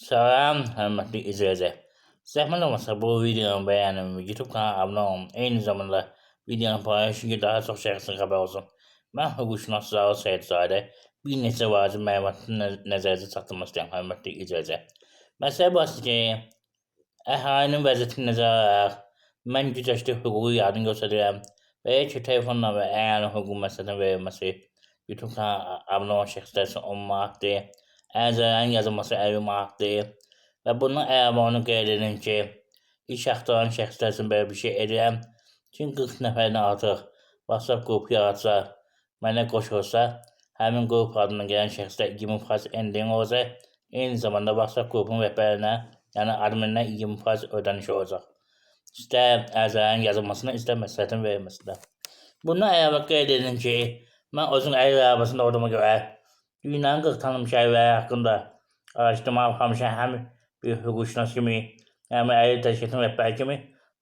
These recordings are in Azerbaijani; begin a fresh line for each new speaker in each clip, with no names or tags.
Selam, hörmətli izləyicilər. Zəhmət olmasa bu videonu bəyənin, YouTube kanalına abunə olun. Eyni zamanda videonu paylaşın ki, daha çox şəxsin xəbər olsun. Mən hüquqşünas Zaur Seyidzadə bir neçə vacib məlumatı nəzərinizə çatdırmaq istəyirəm, hörmətli izləyicilər. Məsələ başdır ki, əhalinin vəziyyətini nəzərə alaraq mən güzəştli hüquqi yardım göstərirəm və ya ki, telefonla və əhalinin hüquq məsləhətinin verilməsi YouTube kanalına abunə olan şəxslər üçün 10 manatdır. Ərizələrin yazılması 50 manatdır və bunun əlavə onu qeyd edin ki, iş axtaran şəxslər üçün belə bir şey edirəm. Çünki 40 nəfərdən artıq WhatsApp qrupu yaratsa, mənə qoşulsa, həmin qrup adına gələn şəxslər 20% endirim olacaq. Eyni zamanda WhatsApp qrupunun rəhbərinə, yəni adminə 20% ödəniş olacaq. İstər ərizələrin yazılmasına, istər məsləhətin verilməsində. Bundan əlavə qeyd edin ki, mən özüm əl arabasında olduğuma görə dünyanın 40 tanınmış əlləri haqqında araşdırma aparmışam, həm bir hüquqşünas kimi, həm əli təşkilatının rəhbəri kimi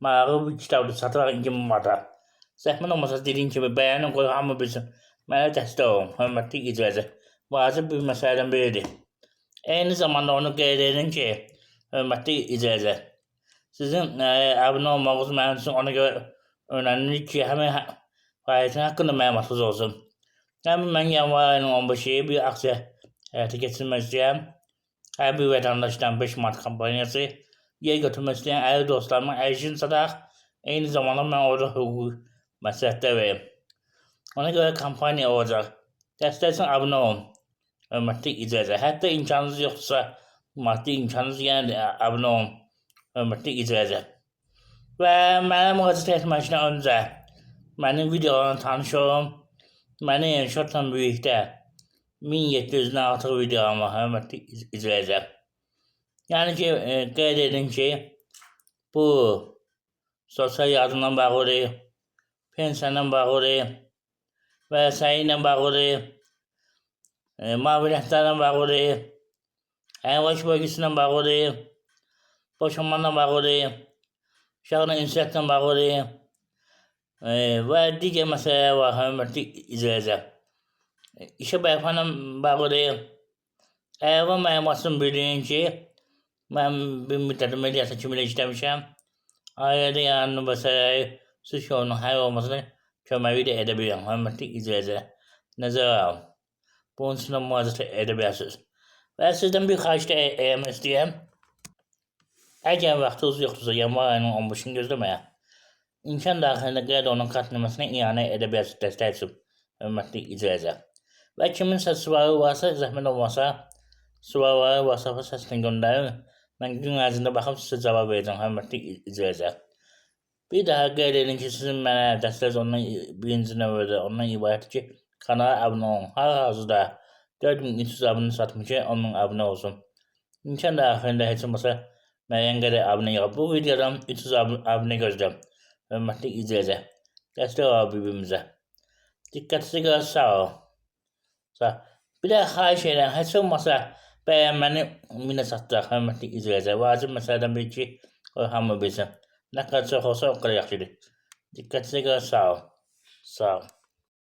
maraqlı bir kitabda satılır 20 manata. Zəhmət olmasa dediyim kimi bəyənin qoy hamı bilsin. Mənə dəstək olun, hörmətli izləyicilər. Vacib bir məsələdən biridir. Eyni zamanda onu qeyd edin ki, hörmətli izləyicilər, sizin abunə olmağınız mənim üçün ona görə önəmlidir ki, həmin fəaliyyətin haqqında məlumatınız olsun. Həmin mən yanvar ayının 15-i bir aksiya həyata keçirmək istəyirəm. Hər bir vətəndaşdan 5 manat kampaniyası yer götürmək istəyən əli dostlarıma ərişini sataq. Eyni zamanda mən orada hüquqi məsləhətlər verim. Ona görə kampaniya olacaq. Dəstək üçün abunə olun, hörmətli izləyicilər. Hətta imkanınız yoxdursa, maddi imkanınız yenə də abunə olun, hörmətli izləyicilər. Və mənə müraciət etməkdən öncə mənim videolarına tanış olun. Mənim şortla birlikdə 1700-dən artıq videolarım var, hörmətli izləyicilər. Yəni ki, qeyd edin ki, bu sosial yardımla bağlıdır, pensiyanla bağlıdır, vəsailə ilə bağlıdır, müavinətlərlə bağlıdır, əmlak bölgüsülə bağlıdır, boşanmayla bağlıdır, uşaqla ünsiyyətlə bağlıdır və digər məsələlər var, hörmətli izləyicilər. İşə bərpa-ilə bağlıdır. Əlavə məlumatını bildirin ki, mən bir müddət mediasiya kimi işləmişəm. Ailədə yaranmış məsələləri sülh yolunun həll olmasına köməklik də edə bilirəm, hörmətli izləyicilər. Nəzərə alın. Bunun üçün də müraciət edə bilərsiniz. Və sizdən bir xahiş də eləmək istəyirəm. Əgər vaxtınız yoxdursa, yanvar ayının 15-ini gözləməyə, İmkan daxilində qeyd olunan kart nömrəsinə iyanə edə bilərsiniz dəstək üçün, hörmətli izləyicilər. Və kiminsə sualı varsa, zəhmət olmasa, sualları WhatsApp-a səslə göndərin. Mən gün ərzində baxıb sizə cavab verəcəm, hörmətli izləyicilər. Bir daha qeyd edin ki, sizin mənə dəstək ondan birinci növbədə ondan ibarətdir ki, kanala abunə olun. Hal-hazırda 4300 abunə satmış ki, 10.000 abunə olsun. İmkan daxilində heç olmasa müəyyən qədər abunə yox. Bu videodan 300 abunə gözləyirəm. Hörmətli izləyicilər, dəstək olalım bir-birimizə. Diqqətinizə görə sağ olun. Bir də xahiş edirəm, heç olmasa bəyənməni minə çatdıraq, hörmətli izləyicilər. Vacib məsələdən biri ki, hamı bilsin. Nə qədər çox olsa, o qədər yaxşıdır. Diqqətinizə görə sağ olun. Sağ olun.